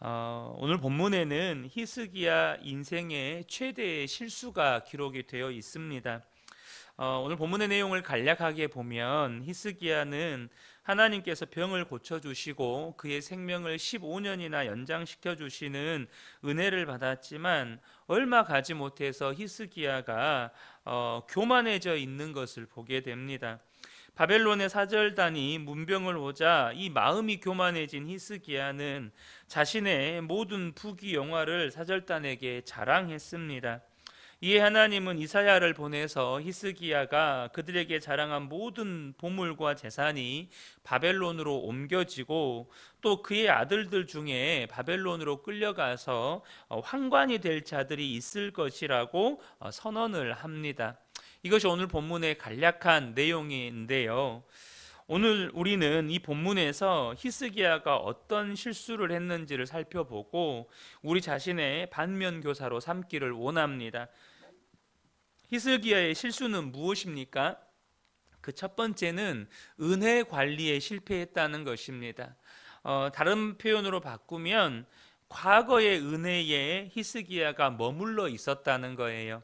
오늘 본문에는 히스기야 인생의 최대의 실수가 기록이 되어 있습니다. 오늘 본문의 내용을 간략하게 보면 히스기야는 하나님께서 병을 고쳐주시고 그의 생명을 15년이나 연장시켜 주시는 은혜를 받았지만 얼마 가지 못해서 히스기야가 교만해져 있는 것을 보게 됩니다. 바벨론의 사절단이 문병을 오자 이 마음이 교만해진 히스기야는 자신의 모든 부귀 영화를 사절단에게 자랑했습니다. 이에 하나님은 이사야를 보내서 히스기야가 그들에게 자랑한 모든 보물과 재산이 바벨론으로 옮겨지고 또 그의 아들들 중에 바벨론으로 끌려가서 환관이 될 자들이 있을 것이라고 선언을 합니다. 이것이 오늘 본문의 간략한 내용인데요. 오늘 우리는 이 본문에서 히스기야가 어떤 실수를 했는지를 살펴보고 우리 자신의 반면 교사로 삼기를 원합니다. 히스기야의 실수는 무엇입니까? 그 첫 번째는 은혜 관리에 실패했다는 것입니다. 다른 표현으로 바꾸면 과거의 은혜에 히스기야가 머물러 있었다는 거예요.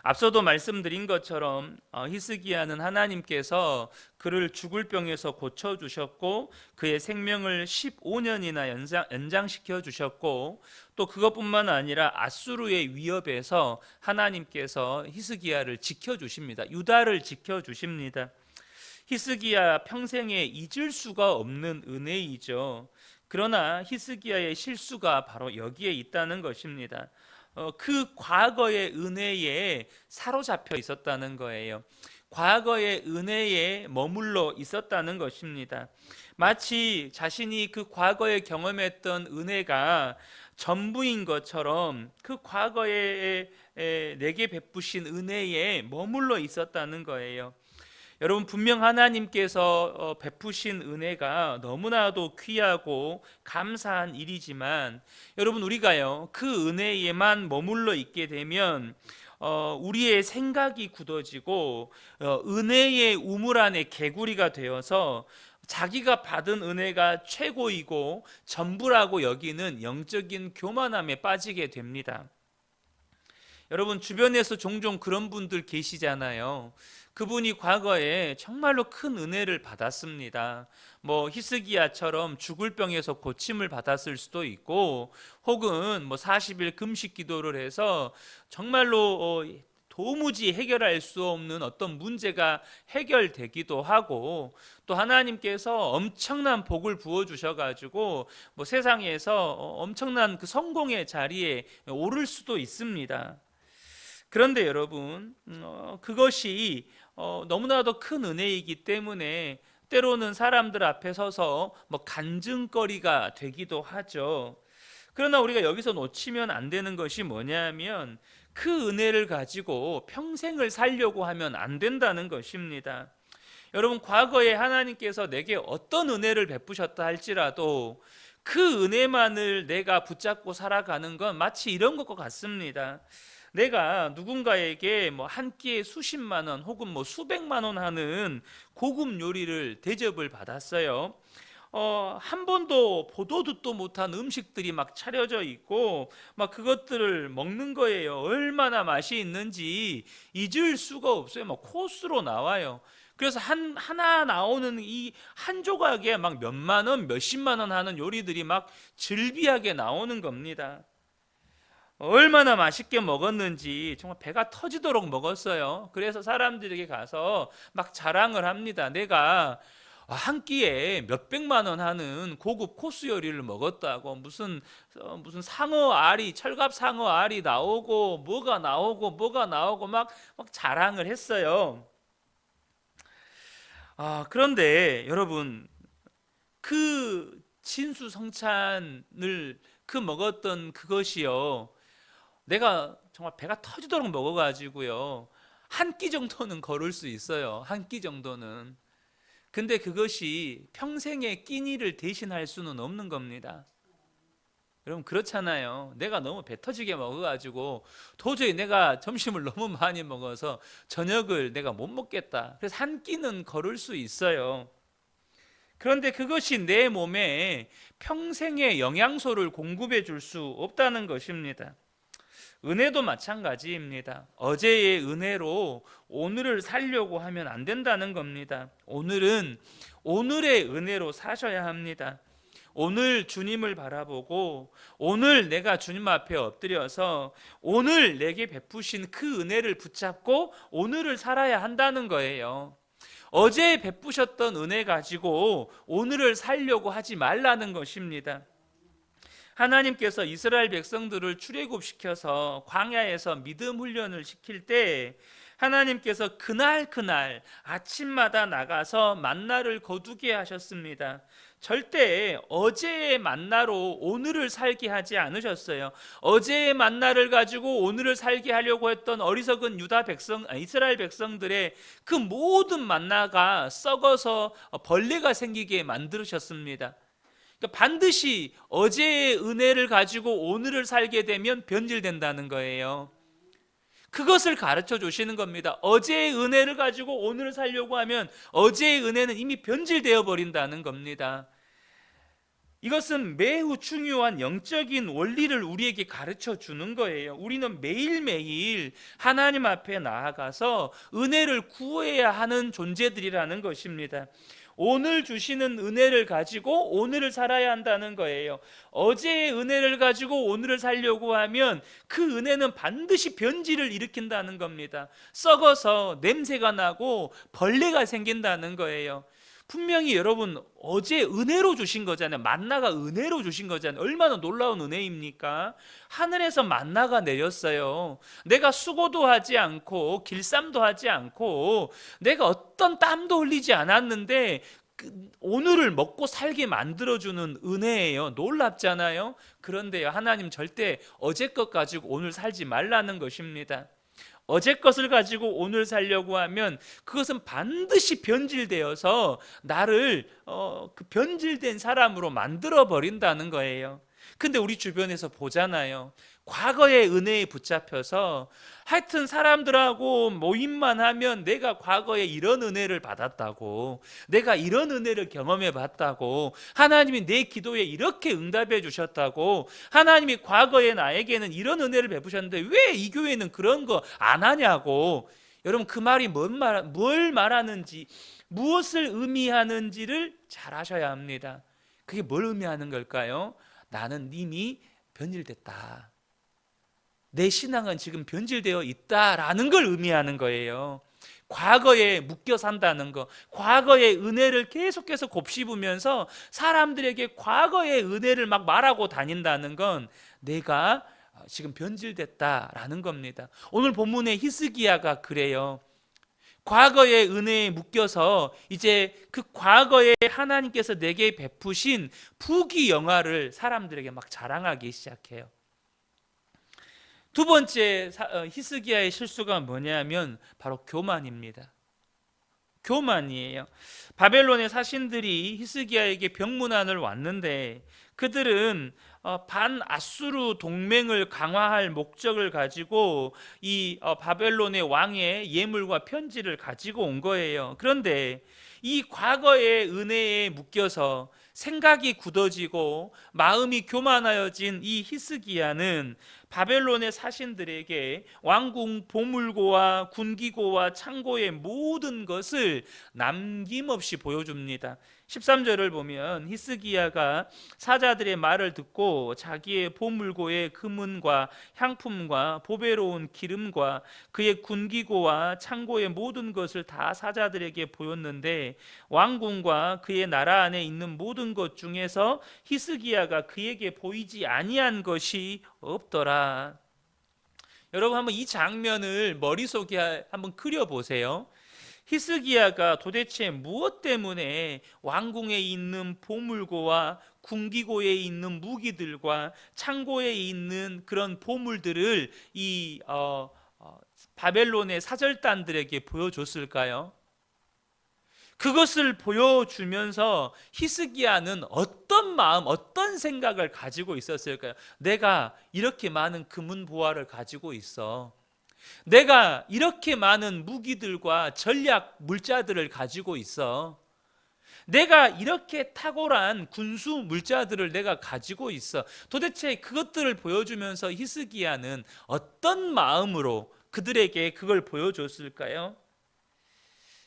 앞서도 말씀드린 것처럼 히스기야는 하나님께서 그를 죽을 병에서 고쳐주셨고 그의 생명을 15년이나 연장시켜 주셨고 또 그것뿐만 아니라 아수르의 위협에서 하나님께서 히스기야를 지켜주십니다. 유다를 지켜주십니다. 히스기야 평생에 잊을 수가 없는 은혜이죠. 그러나 히스기야의 실수가 바로 여기에 있다는 것입니다. 그 과거의 은혜에 사로잡혀 있었다는 거예요. 과거의 은혜에 머물러 있었다는 것입니다. 마치 자신이 그 과거에 경험했던 은혜가 전부인 것처럼 그 과거에 내게 베푸신 은혜에 머물러 있었다는 거예요. 여러분, 분명 하나님께서 베푸신 은혜가 너무나도 귀하고 감사한 일이지만 여러분, 우리가요 그 은혜에만 머물러 있게 되면 우리의 생각이 굳어지고 은혜의 우물 안에 개구리가 되어서 자기가 받은 은혜가 최고이고 전부라고 여기는 영적인 교만함에 빠지게 됩니다. 여러분, 주변에서 종종 그런 분들 계시잖아요. 그분이 과거에 정말로 큰 은혜를 받았습니다. 히스기야처럼 죽을 병에서 고침을 받았을 수도 있고, 혹은 40일 금식 기도를 해서 정말로 도무지 해결할 수 없는 어떤 문제가 해결되기도 하고, 또 하나님께서 엄청난 복을 부어 주셔가지고 세상에서 엄청난 그 성공의 자리에 오를 수도 있습니다. 그런데 여러분, 그것이 너무나도 큰 은혜이기 때문에 때로는 사람들 앞에 서서 간증거리가 되기도 하죠. 그러나 우리가 여기서 놓치면 안 되는 것이 뭐냐면 그 은혜를 가지고 평생을 살려고 하면 안 된다는 것입니다. 여러분, 과거에 하나님께서 내게 어떤 은혜를 베푸셨다 할지라도 그 은혜만을 내가 붙잡고 살아가는 건 마치 이런 것과 같습니다. 내가 누군가에게 한 끼에 수십만 원 혹은 수백만 원 하는 고급 요리를 대접을 받았어요. 한 번도 보도 듣도 못한 음식들이 차려져 있고 그것들을 먹는 거예요. 얼마나 맛이 있는지 잊을 수가 없어요. 코스로 나와요. 그래서 하나 나오는 이 한 조각에 몇만 원, 몇십만 원 하는 요리들이 즐비하게 나오는 겁니다. 얼마나 맛있게 먹었는지 정말 배가 터지도록 먹었어요. 그래서 사람들에게 가서 자랑을 합니다. 내가 한 끼에 몇백만 원 하는 고급 코스 요리를 먹었다고, 무슨 상어 알이, 철갑 상어 알이 나오고 뭐가 나오고 막 자랑을 했어요. 그런데 여러분, 그 진수성찬을 먹었던 그것이요, 내가 정말 배가 터지도록 먹어가지고요 한 끼 정도는 걸을 수 있어요. 한 끼 정도는. 근데 그것이 평생의 끼니를 대신할 수는 없는 겁니다. 여러분, 그렇잖아요. 내가 너무 배 터지게 먹어가지고 도저히 내가 점심을 너무 많이 먹어서 저녁을 내가 못 먹겠다. 그래서 한 끼는 걸을 수 있어요. 그런데 그것이 내 몸에 평생의 영양소를 공급해 줄 수 없다는 것입니다. 은혜도 마찬가지입니다. 어제의 은혜로 오늘을 살려고 하면 안 된다는 겁니다. 오늘은 오늘의 은혜로 사셔야 합니다. 오늘 주님을 바라보고 오늘 내가 주님 앞에 엎드려서 오늘 내게 베푸신 그 은혜를 붙잡고 오늘을 살아야 한다는 거예요. 어제 베푸셨던 은혜 가지고 오늘을 살려고 하지 말라는 것입니다. 하나님께서 이스라엘 백성들을 출애굽시켜서 광야에서 믿음 훈련을 시킬 때 하나님께서 그날 아침마다 나가서 만나를 거두게 하셨습니다. 절대 어제의 만나로 오늘을 살게 하지 않으셨어요. 어제의 만나를 가지고 오늘을 살게 하려고 했던 어리석은 이스라엘 백성들의 그 모든 만나가 썩어서 벌레가 생기게 만드셨습니다. 그러니까 반드시 어제의 은혜를 가지고 오늘을 살게 되면 변질된다는 거예요. 그것을 가르쳐 주시는 겁니다. 어제의 은혜를 가지고 오늘을 살려고 하면 어제의 은혜는 이미 변질되어 버린다는 겁니다. 이것은 매우 중요한 영적인 원리를 우리에게 가르쳐 주는 거예요. 우리는 매일매일 하나님 앞에 나아가서 은혜를 구해야 하는 존재들이라는 것입니다. 오늘 주시는 은혜를 가지고 오늘을 살아야 한다는 거예요. 어제의 은혜를 가지고 오늘을 살려고 하면 그 은혜는 반드시 변질을 일으킨다는 겁니다. 썩어서 냄새가 나고 벌레가 생긴다는 거예요. 분명히 여러분 어제 은혜로 주신 거잖아요. 만나가 은혜로 주신 거잖아요. 얼마나 놀라운 은혜입니까? 하늘에서 만나가 내렸어요. 내가 수고도 하지 않고 길쌈도 하지 않고 내가 어떤 땀도 흘리지 않았는데 오늘을 먹고 살게 만들어주는 은혜예요. 놀랍잖아요. 그런데요, 하나님 절대 어제 것 가지고 오늘 살지 말라는 것입니다. 어제 것을 가지고 오늘 살려고 하면 그것은 반드시 변질되어서 나를 그 변질된 사람으로 만들어 버린다는 거예요. 근데 우리 주변에서 보잖아요. 과거의 은혜에 붙잡혀서 하여튼 사람들하고 모임만 하면 내가 과거에 이런 은혜를 받았다고, 내가 이런 은혜를 경험해 봤다고, 하나님이 내 기도에 이렇게 응답해 주셨다고, 하나님이 과거에 나에게는 이런 은혜를 베푸셨는데 왜 이 교회는 그런 거 안 하냐고. 여러분 그 말이 뭘 말하는지, 무엇을 의미하는지를 잘 아셔야 합니다. 그게 뭘 의미하는 걸까요? 나는 이미 변질됐다. 내 신앙은 지금 변질되어 있다라는 걸 의미하는 거예요. 과거에 묶여 산다는 거, 과거의 은혜를 계속해서 곱씹으면서 사람들에게 과거의 은혜를 막 말하고 다닌다는 건 내가 지금 변질됐다라는 겁니다. 오늘 본문의 히스기야가 그래요. 과거의 은혜에 묶여서 이제 그 과거에 하나님께서 내게 베푸신 부귀영화를 사람들에게 막 자랑하기 시작해요. 두 번째 히스기야의 실수가 뭐냐면 바로 교만입니다. 교만이에요. 바벨론의 사신들이 히스기야에게 병문안을 왔는데 그들은 반아수르 동맹을 강화할 목적을 가지고 이 바벨론의 왕의 예물과 편지를 가지고 온 거예요. 그런데 이 과거의 은혜에 묶여서 생각이 굳어지고 마음이 교만하여진 이 히스기야는 바벨론의 사신들에게 왕궁 보물고와 군기고와 창고의 모든 것을 남김없이 보여줍니다. 13절을 보면 히스기야가 사자들의 말을 듣고 자기의 보물고의 금은과 향품과 보배로운 기름과 그의 군기고와 창고의 모든 것을 다 사자들에게 보였는데 왕궁과 그의 나라 안에 있는 모든 것 중에서 히스기야가 그에게 보이지 아니한 것이 없더라. 여러분 한번 이 장면을 머릿속에 한번 그려보세요. 히스기야가 도대체 무엇 때문에 왕궁에 있는 보물고와 군기고에 있는 무기들과 창고에 있는 그런 보물들을 이 바벨론의 사절단들에게 보여줬을까요? 그것을 보여주면서 히스기야는 어떤 마음, 어떤 생각을 가지고 있었을까요? 내가 이렇게 많은 금은 보화를 가지고 있어. 내가 이렇게 많은 무기들과 전략 물자들을 가지고 있어. 내가 이렇게 탁월한 군수 물자들을 내가 가지고 있어. 도대체 그것들을 보여주면서 히스기야는 어떤 마음으로 그들에게 그걸 보여줬을까요?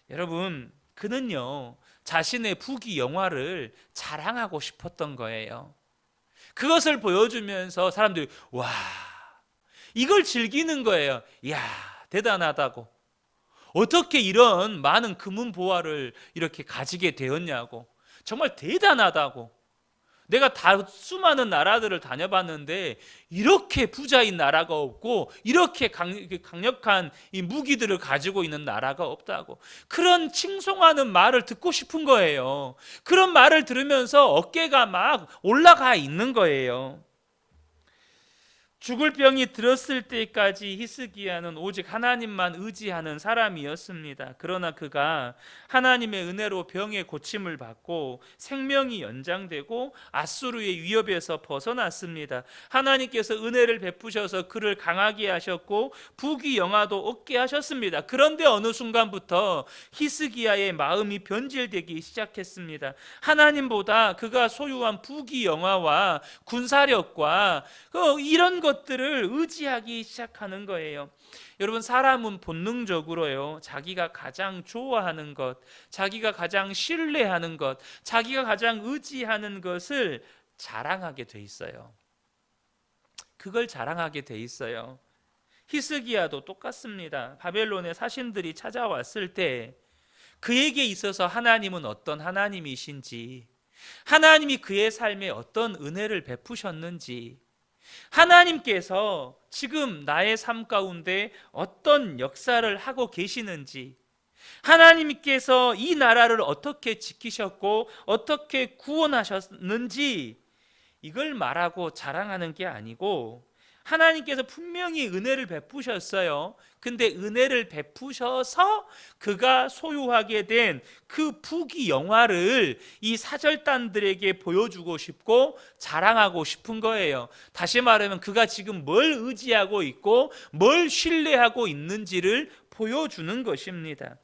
여러분, 그는요 자신의 부귀 영화를 자랑하고 싶었던 거예요. 그것을 보여주면서 사람들이 와, 이걸 즐기는 거예요. 이야, 대단하다고. 어떻게 이런 많은 금은 보화를 이렇게 가지게 되었냐고. 정말 대단하다고. 내가 수많은 나라들을 다녀봤는데 이렇게 부자인 나라가 없고 이렇게 강력한 이 무기들을 가지고 있는 나라가 없다고. 그런 칭송하는 말을 듣고 싶은 거예요. 그런 말을 들으면서 어깨가 막 올라가 있는 거예요. 죽을 병이 들었을 때까지 히스기야는 오직 하나님만 의지하는 사람이었습니다. 그러나 그가 하나님의 은혜로 병의 고침을 받고 생명이 연장되고 아수르의 위협에서 벗어났습니다. 하나님께서 은혜를 베푸셔서 그를 강하게 하셨고 부귀 영화도 얻게 하셨습니다. 그런데 어느 순간부터 히스기야의 마음이 변질되기 시작했습니다. 하나님보다 그가 소유한 부귀 영화와 군사력과 이런 것들을 의지하기 시작하는 거예요. 여러분, 사람은 본능적으로요 자기가 가장 좋아하는 것, 자기가 가장 신뢰하는 것, 자기가 가장 의지하는 것을 자랑하게 돼 있어요. 그걸 자랑하게 돼 있어요. 히스기야도 똑같습니다. 바벨론의 사신들이 찾아왔을 때 그에게 있어서 하나님은 어떤 하나님이신지, 하나님이 그의 삶에 어떤 은혜를 베푸셨는지, 하나님께서 지금 나의 삶 가운데 어떤 역사를 하고 계시는지, 하나님께서 이 나라를 어떻게 지키셨고 어떻게 구원하셨는지, 이걸 말하고 자랑하는 게 아니고 하나님께서 분명히 은혜를 베푸셨어요. 근데 은혜를 베푸셔서 그가 소유하게 된 그 부귀 영화를 이 사절단들에게 보여주고 싶고 자랑하고 싶은 거예요. 다시 말하면 그가 지금 뭘 의지하고 있고 뭘 신뢰하고 있는지를 보여주는 것입니다.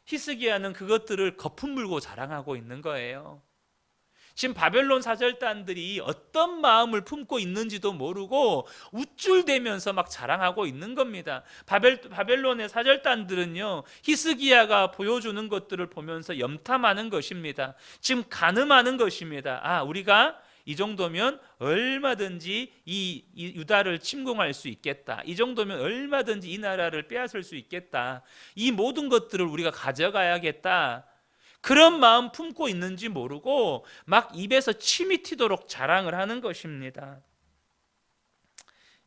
히스기야는 그것들을 거품 물고 자랑하고 있는 거예요. 지금 바벨론 사절단들이 어떤 마음을 품고 있는지도 모르고 우쭐대면서 막 자랑하고 있는 겁니다. 바벨론의 사절단들은요 히스기야가 보여주는 것들을 보면서 염탐하는 것입니다. 지금 가늠하는 것입니다. 아, 우리가 이 정도면 얼마든지 이 유다를 침공할 수 있겠다. 이 정도면 얼마든지 이 나라를 빼앗을 수 있겠다. 이 모든 것들을 우리가 가져가야겠다. 그런 마음 품고 있는지 모르고 막 입에서 침이 튀도록 자랑을 하는 것입니다.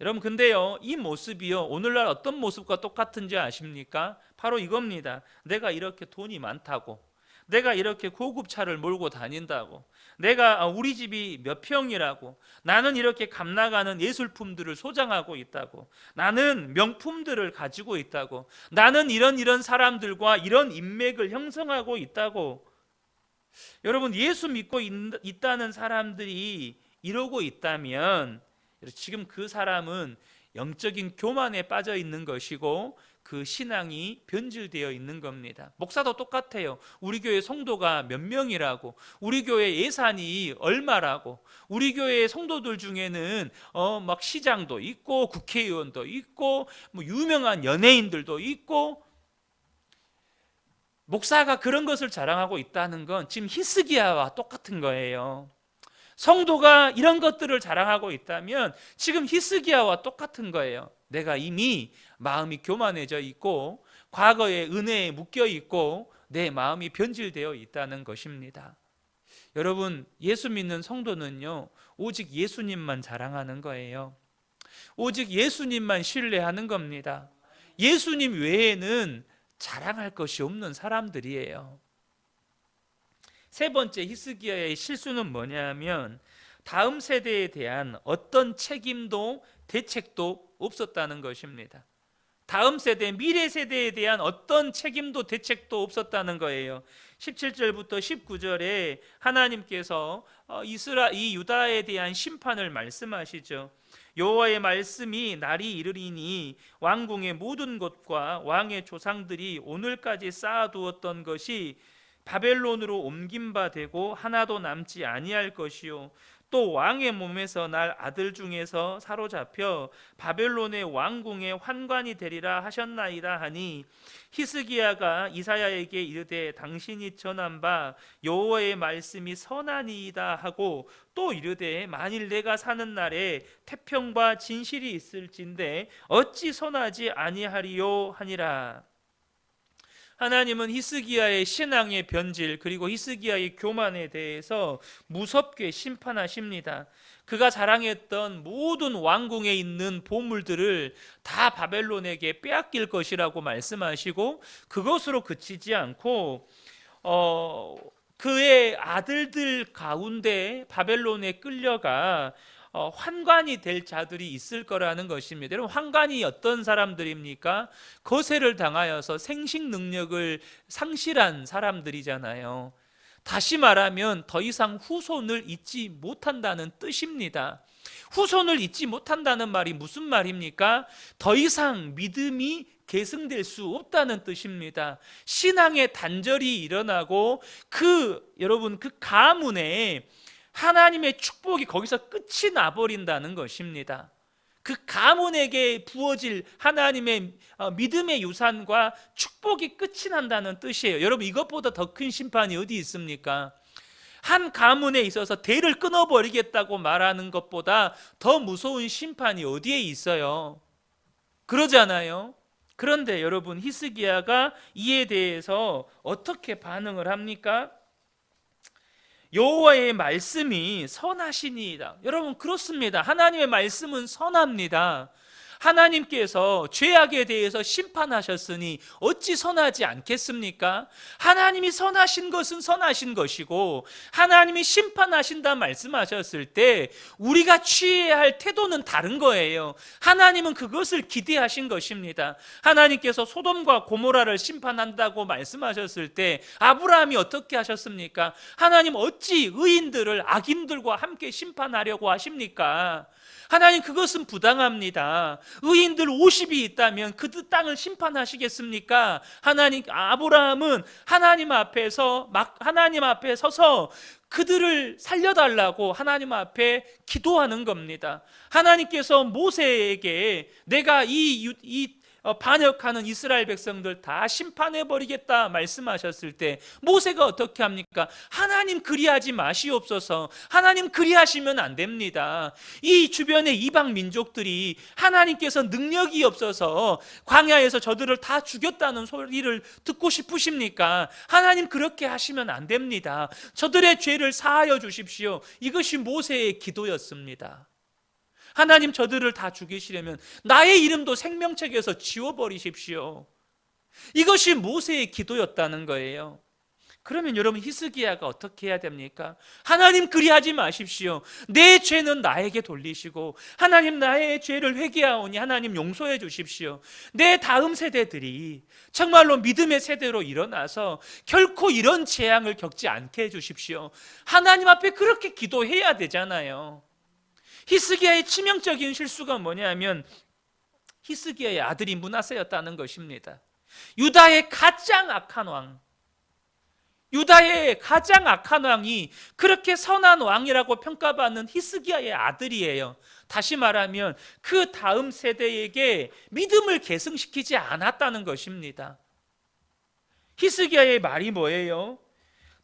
여러분, 근데요 이 모습이요 오늘날 어떤 모습과 똑같은지 아십니까? 바로 이겁니다. 내가 이렇게 돈이 많다고, 내가 이렇게 고급 차를 몰고 다닌다고, 내가 우리 집이 몇 평이라고, 나는 이렇게 값나가는 예술품들을 소장하고 있다고, 나는 명품들을 가지고 있다고, 나는 이런 사람들과 이런 인맥을 형성하고 있다고. 여러분, 예수 믿고 있다는 사람들이 이러고 있다면 지금 그 사람은 영적인 교만에 빠져 있는 것이고 그 신앙이 변질되어 있는 겁니다. 목사도 똑같아요. 우리 교회 성도가 몇 명이라고, 우리 교회 예산이 얼마라고, 우리 교회 성도들 중에는 막 시장도 있고 국회의원도 있고 뭐 유명한 연예인들도 있고, 목사가 그런 것을 자랑하고 있다는 건 지금 히스기야와 똑같은 거예요. 성도가 이런 것들을 자랑하고 있다면 지금 히스기야와 똑같은 거예요. 내가 이미 마음이 교만해져 있고 과거의 은혜에 묶여 있고 내 마음이 변질되어 있다는 것입니다. 여러분, 예수 믿는 성도는요 오직 예수님만 자랑하는 거예요. 오직 예수님만 신뢰하는 겁니다. 예수님 외에는 자랑할 것이 없는 사람들이에요. 세 번째 히스기야의 실수는 뭐냐면 다음 세대에 대한 어떤 책임도 대책도 없었다는 것입니다. 다음 세대, 미래 세대에 대한 어떤 책임도 대책도 없었다는 거예요. 17절부터 19절에 하나님께서 이 유다에 대한 심판을 말씀하시죠. 여호와의 말씀이 날이 이르리니 왕궁의 모든 것과 왕의 조상들이 오늘까지 쌓아두었던 것이 바벨론으로 옮긴 바 되고 하나도 남지 아니할 것이요 또 왕의 몸에서 날 아들 중에서 사로잡혀 바벨론의 왕궁의 환관이 되리라 하셨나이다 하니 히스기야가 이사야에게 이르되 당신이 전한 바 여호와의 말씀이 선하니이다 하고 또 이르되 만일 내가 사는 날에 태평과 진실이 있을진데 어찌 선하지 아니하리요 하니라. 하나님은 히스기야의 신앙의 변질 그리고 히스기야의 교만에 대해서 무섭게 심판하십니다. 그가 자랑했던 모든 왕궁에 있는 보물들을 다 바벨론에게 빼앗길 것이라고 말씀하시고 그것으로 그치지 않고 그의 아들들 가운데 바벨론에 끌려가 환관이 될 자들이 있을 거라는 것입니다. 여러분, 환관이 어떤 사람들입니까? 거세를 당하여서 생식 능력을 상실한 사람들이잖아요. 다시 말하면 더 이상 후손을 잇지 못한다는 뜻입니다. 후손을 잇지 못한다는 말이 무슨 말입니까? 더 이상 믿음이 계승될 수 없다는 뜻입니다. 신앙의 단절이 일어나고 여러분 그 가문에 하나님의 축복이 거기서 끝이 나버린다는 것입니다. 그 가문에게 부어질 하나님의 믿음의 유산과 축복이 끝이 난다는 뜻이에요. 여러분, 이것보다 더 큰 심판이 어디 있습니까? 한 가문에 있어서 대를 끊어버리겠다고 말하는 것보다 더 무서운 심판이 어디에 있어요? 그러잖아요. 그런데 여러분, 히스기야가 이에 대해서 어떻게 반응을 합니까? 여호와의 말씀이 선하시니이다. 여러분, 그렇습니다. 하나님의 말씀은 선합니다. 하나님께서 죄악에 대해서 심판하셨으니 어찌 선하지 않겠습니까? 하나님이 선하신 것은 선하신 것이고 하나님이 심판하신다 말씀하셨을 때 우리가 취해야 할 태도는 다른 거예요. 하나님은 그것을 기대하신 것입니다. 하나님께서 소돔과 고모라를 심판한다고 말씀하셨을 때 아브라함이 어떻게 하셨습니까? 하나님 어찌 의인들을 악인들과 함께 심판하려고 하십니까? 하나님, 그것은 부당합니다. 의인들 50이 있다면 그 땅을 심판하시겠습니까? 아브라함은 하나님 앞에 서서 그들을 살려달라고 하나님 앞에 기도하는 겁니다. 하나님께서 모세에게 내가 이 반역하는 이스라엘 백성들 다 심판해버리겠다 말씀하셨을 때 모세가 어떻게 합니까? 하나님 그리하지 마시옵소서. 하나님 그리하시면 안 됩니다. 이 주변의 이방 민족들이 하나님께서 능력이 없어서 광야에서 저들을 다 죽였다는 소리를 듣고 싶으십니까? 하나님 그렇게 하시면 안 됩니다. 저들의 죄를 사하여 주십시오. 이것이 모세의 기도였습니다. 하나님, 저들을 다 죽이시려면 나의 이름도 생명책에서 지워버리십시오. 이것이 모세의 기도였다는 거예요. 그러면 여러분, 히스기야가 어떻게 해야 됩니까? 하나님 그리하지 마십시오. 내 죄는 나에게 돌리시고 하나님, 나의 죄를 회개하오니 하나님 용서해 주십시오. 내 다음 세대들이 정말로 믿음의 세대로 일어나서 결코 이런 재앙을 겪지 않게 해주십시오. 하나님 앞에 그렇게 기도해야 되잖아요. 히스기야의 치명적인 실수가 뭐냐면 히스기야의 아들이 므낫세였다는 것입니다. 유다의 가장 악한 왕이 그렇게 선한 왕이라고 평가받는 히스기야의 아들이에요. 다시 말하면 그 다음 세대에게 믿음을 계승시키지 않았다는 것입니다. 히스기야의 말이 뭐예요?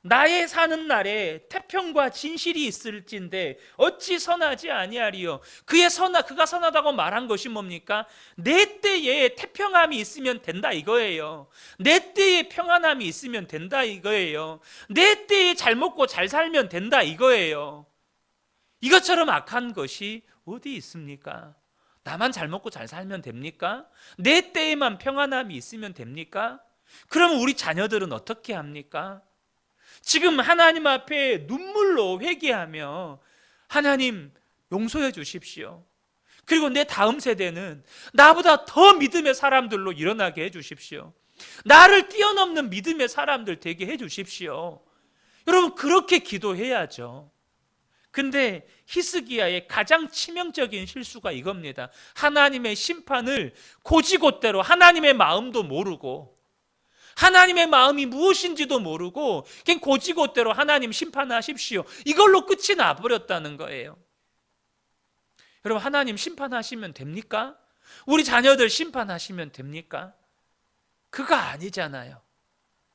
나의 사는 날에 태평과 진실이 있을진데 어찌 선하지 아니하리요. 그가 선하다고 말한 것이 뭡니까? 내 때에 태평함이 있으면 된다 이거예요. 내 때에 평안함이 있으면 된다 이거예요. 내 때에 잘 먹고 잘 살면 된다 이거예요. 이것처럼 악한 것이 어디 있습니까? 나만 잘 먹고 잘 살면 됩니까? 내 때에만 평안함이 있으면 됩니까? 그러면 우리 자녀들은 어떻게 합니까? 지금 하나님 앞에 눈물로 회개하며 하나님 용서해 주십시오. 그리고 내 다음 세대는 나보다 더 믿음의 사람들로 일어나게 해 주십시오. 나를 뛰어넘는 믿음의 사람들 되게 해 주십시오. 여러분, 그렇게 기도해야죠. 근데 히스기야의 가장 치명적인 실수가 이겁니다. 하나님의 심판을 고지곳대로 하나님의 마음도 모르고 하나님의 마음이 무엇인지도 모르고 그냥 고지고대로 하나님 심판하십시오, 이걸로 끝이 나버렸다는 거예요. 여러분, 하나님 심판하시면 됩니까? 우리 자녀들 심판하시면 됩니까? 그거 아니잖아요.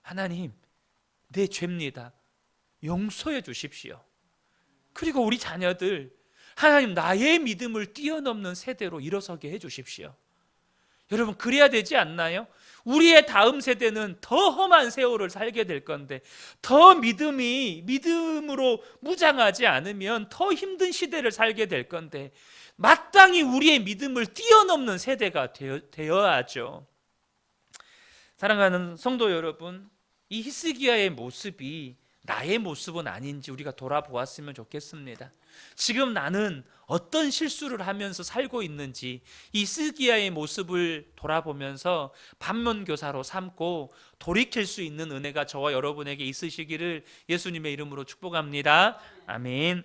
하나님, 내 죄입니다, 용서해 주십시오. 그리고 우리 자녀들, 하나님 나의 믿음을 뛰어넘는 세대로 일어서게 해 주십시오. 여러분, 그래야 되지 않나요? 우리의 다음 세대는 더 험한 세월을 살게 될 건데, 더 믿음으로 무장하지 않으면 더 힘든 시대를 살게 될 건데, 마땅히 우리의 믿음을 뛰어넘는 세대가 되어야죠. 사랑하는 성도 여러분, 이 히스기야의 모습이 나의 모습은 아닌지 우리가 돌아보았으면 좋겠습니다. 지금 나는 어떤 실수를 하면서 살고 있는지 이 히스기야의 모습을 돌아보면서 반면교사로 삼고 돌이킬 수 있는 은혜가 저와 여러분에게 있으시기를 예수님의 이름으로 축복합니다. 아멘.